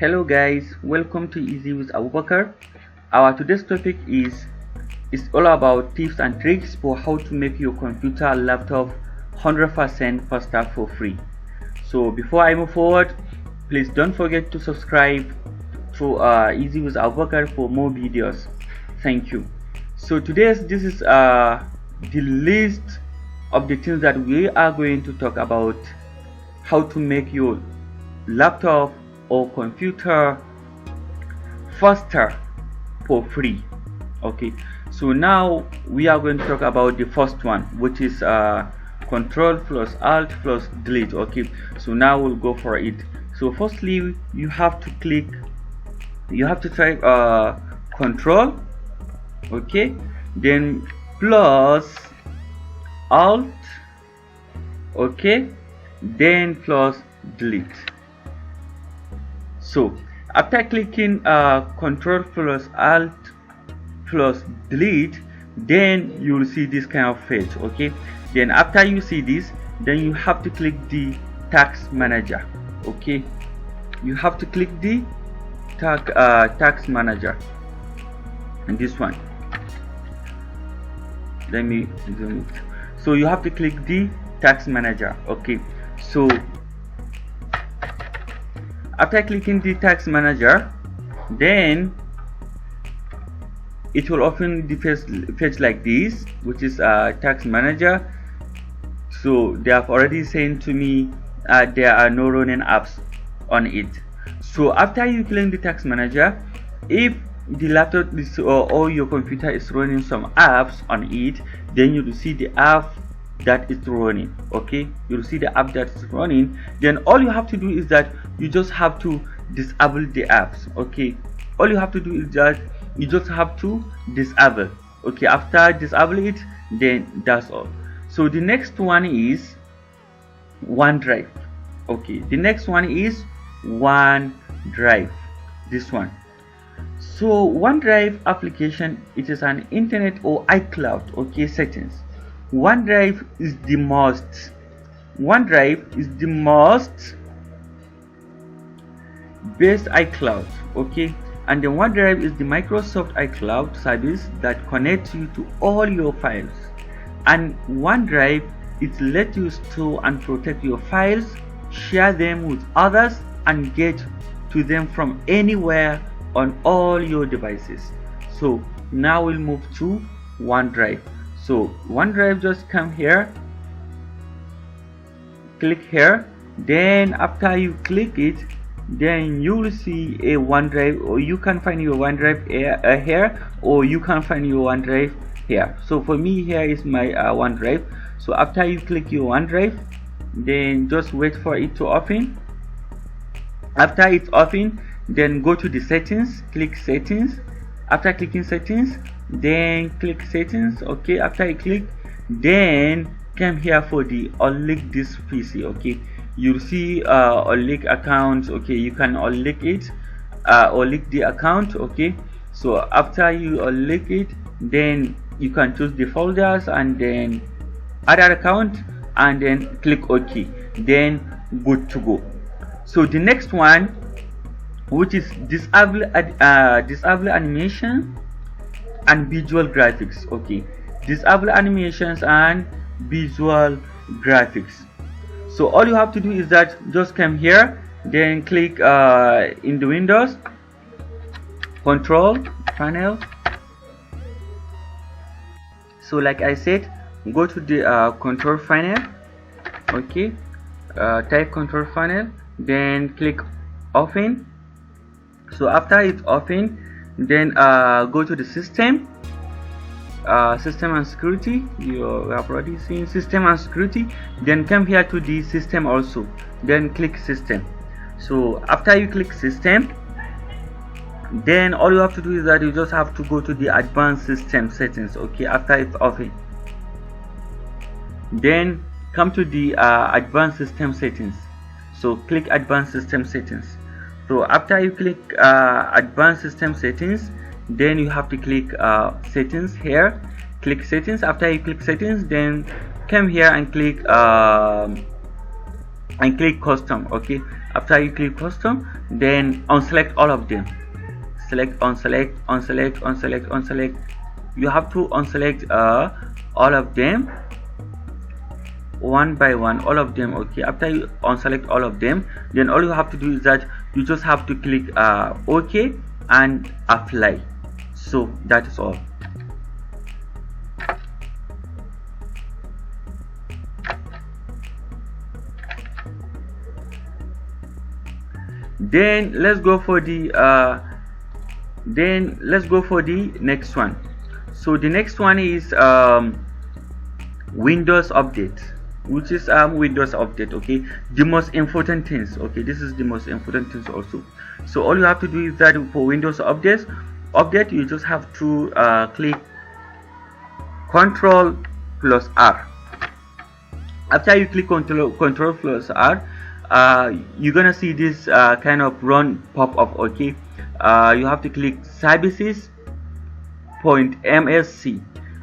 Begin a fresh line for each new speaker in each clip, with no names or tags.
Hello guys, welcome to Easy with Abubakar. Our today's topic is all about tips and tricks for how to make your computer laptop 100% faster for free. So before I move forward, please don't forget to subscribe to Easy with Abubakar for more videos. Thank you. So this is the list of the things that we are going to talk about, how to make your laptop or computer faster for free. Okay, so now we are going to talk about the first one, which is Control plus Alt plus Delete. Okay, so now we'll go for it. So firstly, you have to type Control, okay, then plus Alt, okay, then plus Delete. So after clicking Control plus Alt plus Delete, then you will see this kind of page. Okay, then after you see this, then you have to click the Task Manager. Okay, you have to click the Task Manager, and this one, let me zoom it. So you have to click the Task Manager. Okay, so after clicking the Task Manager, then it will open the page like this, which is Task Manager. So they have already sent to me there are no running apps on it. So after you click the Task Manager, if the laptop is, or your computer is running some apps on it, then you will see the app that is running. Okay, you'll see the app that is running. Then all you have to do is that you just have to disable the apps. Okay, all you have to do is that you just have to disable. Okay, after disable it, then that's all. So the next one is OneDrive. Okay, the next one is OneDrive, this one. So OneDrive application, it is an internet or iCloud, okay, settings. OneDrive is the most best iCloud, okay, and then OneDrive is the Microsoft iCloud service that connects you to all your files, and OneDrive it lets you store and protect your files, share them with others, and get to them from anywhere on all your devices. So now we'll move to OneDrive. So OneDrive, just come here, click here, then after you click it, then you will see a OneDrive, or you can find your OneDrive here, or you can find your OneDrive here. So for me, here is my OneDrive. So after you click your OneDrive, then just wait for it to open. After it's open, then go to the settings, click settings. After clicking settings, then click settings. Okay, after you click, then come here for the unlink this PC. Okay, you'll see unlink accounts. Okay, you can unlink it, unlink the account. Okay, so after you unlink it, then you can choose the folders and then other account, and then click OK, then good to go. So the next one, which is disable animation and visual graphics. Okay, disable animations and visual graphics. So all you have to do is that just come here, then click in the Windows Control Panel. So like I said, go to the Control Panel. Okay, type Control Panel, then click Open. So after it's open, then go to the system and security. You have already seen system and security, then come here to the system also, then click system. So after you click system, then all you have to do is that you just have to go to the advanced system settings. Okay, after it's open, then come to the advanced system settings. So click advanced system settings. So after you click advanced system settings, then you have to click settings here. Click settings. After you click settings, then come here and click custom. Okay, After you click custom, then unselect all of them. Select, unselect, unselect, unselect, unselect. You have to unselect all of them one by one, all of them. Okay, after you unselect all of them, then all you have to do is that you just have to click OK and apply. So that is all. Then let's go for the next one. So the next one is Windows update, which is Windows update. Okay, the most important things. Okay, this is the most important things also. So all you have to do is that for Windows update, you just have to click Control plus R. After you click Control plus R, you're gonna see this kind of run pop-up. Okay, you have to click services.msc.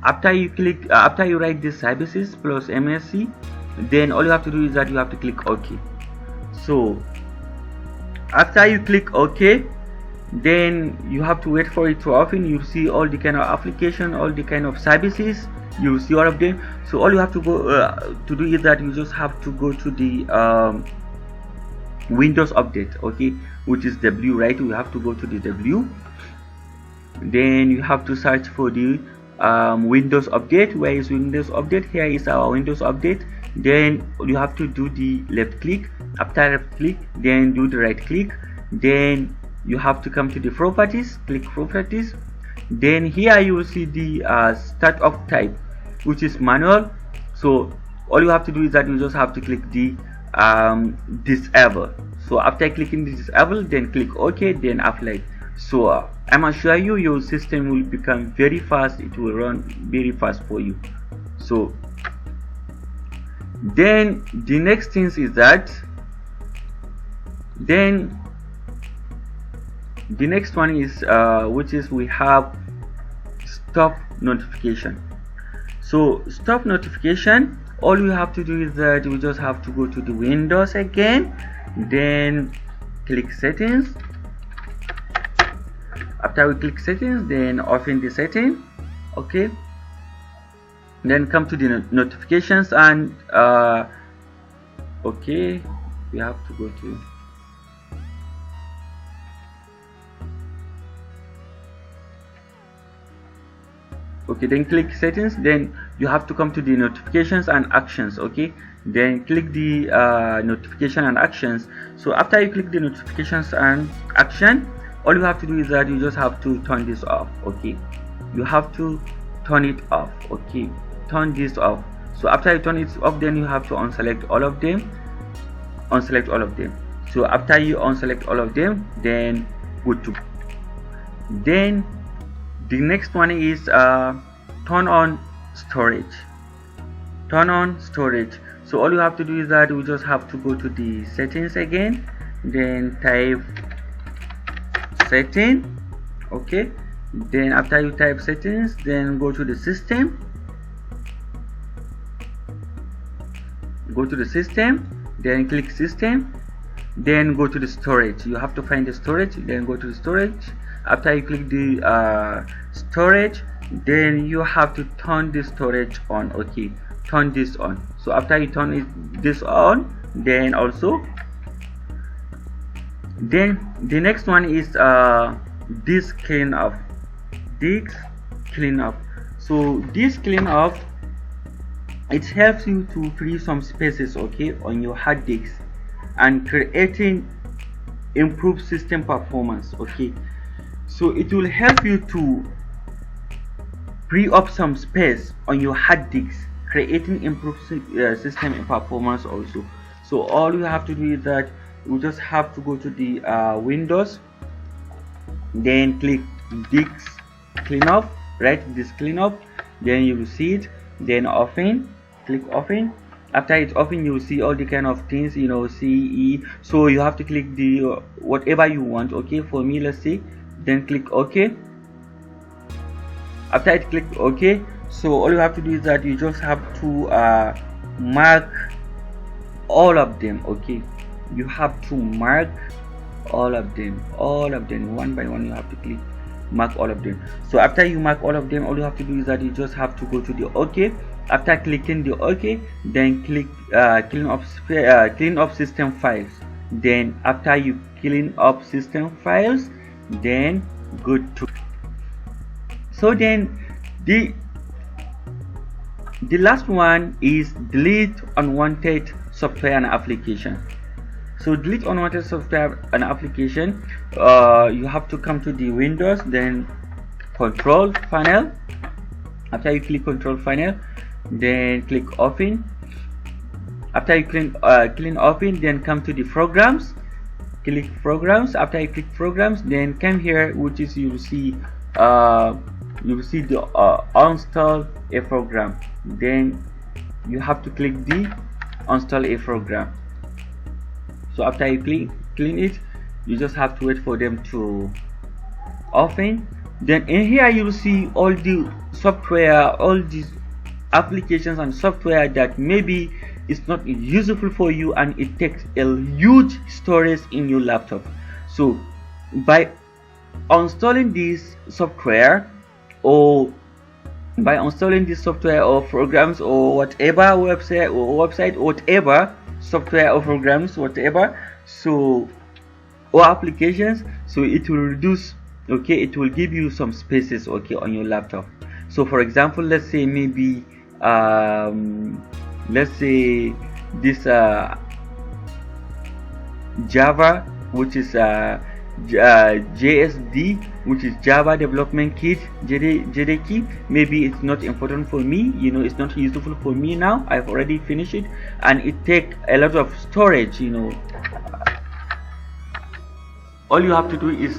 After you click after you write this services plus msc, then all you have to do is that you have to click OK. So after you click OK, then you have to wait for it to open. You see all the kind of application, all the kind of services, you see all of them. So all you have to go to do is that you just have to go to the Windows update, okay, which is W, right? You have to go to the W, then you have to search for the Windows update. Where is Windows update? Here is our Windows update. Then you have to do the left click. After left click, then do the right click. Then you have to come to the properties, click properties. Then here you will see the startup type, which is manual. So all you have to do is that you just have to click the disable. So after clicking the disable, then click OK, then apply. So I'm assure you your system will become very fast. It will run very fast for you. So then the next thing is that then the next one is which is we have stop notification. So stop notification, all you have to do is that we just have to go to the Windows again, then click settings. After we click settings, then open the setting, okay, then come to the notifications and okay, we have to go to okay, then click settings, then you have to come to the notifications and actions, okay, then click the notification and actions. So after you click the notifications and action, all you have to do is that you just have to turn this off, okay, you have to turn it off, okay, turn this off. So after you turn it off, then you have to unselect all of them, unselect all of them. So after you unselect all of them, then go to then the next one is turn on storage, turn on storage. So all you have to do is that we just have to go to the settings again, then type setting, okay, then after you type settings, then go to the system, go to the system, then click system, then go to the storage. You have to find the storage, then go to the storage. After you click the storage, then you have to turn the storage on, okay, turn this on. So after you turn this on, then also then the next one is disk cleanup, disk cleanup. So disk cleanup, it helps you to free some spaces, okay, on your hard disk and creating improved system performance, okay. So it will help you to free up some space on your hard disk, creating improved system performance also. So all you have to do is that you just have to go to the Windows, then click disk cleanup, right, disk cleanup, then you will see it, then open, click open. After it's open, you will see all the kind of things, you know, CE. So you have to click the whatever you want, okay. For me, let's see, then click OK. After it click OK, so all you have to do is that you just have to mark all of them, okay, you have to mark all of them one by one. You have to click mark all of them. So after you mark all of them, all you have to do is that you just have to go to the OK. After clicking the OK, then click clean up system files. Then after you clean up system files, then go to, so then the last one is delete unwanted software and application. So delete unwanted software and application, you have to come to the Windows, then control panel. After you click control panel, then click open. After you clean open, then come to the programs, click programs. After you click programs, then come here, which is you will see the uninstall a program. Then you have to click the uninstall a program. So after you clean it, you just have to wait for them to open. Then in here you will see all the software, all these applications and software that maybe it's not useful for you and it takes a huge storage in your laptop. So by installing this software, or programs or whatever, website or whatever, software or programs, whatever, so or applications, so it will reduce, okay, it will give you some spaces, okay, on your laptop. So for example, let's say maybe let's say this Java, which is JSD, which is Java Development Kit, JDK. Maybe it's not important for me, you know, it's not useful for me now. I've already finished it and it takes a lot of storage, you know. All you have to do is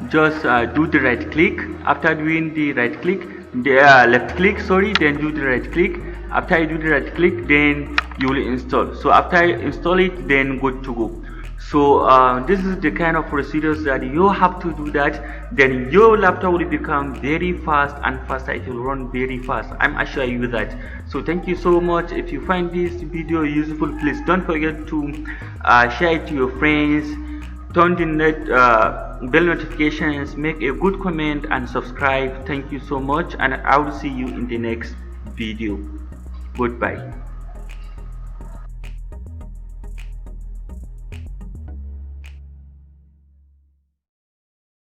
just do the right click. After doing the right click, the left click, sorry, then do the right click. After you do the right click, then you will install. So after you install it, then good to go. So this is the kind of procedures that you have to do that, then your laptop will become very fast and faster. It will run very fast, I'm assure you that. So thank you so much. If you find this video useful, please don't forget to share it to your friends, turn the bell notifications, make a good comment and subscribe. Thank you so much, and I will see you in the next video. Goodbye.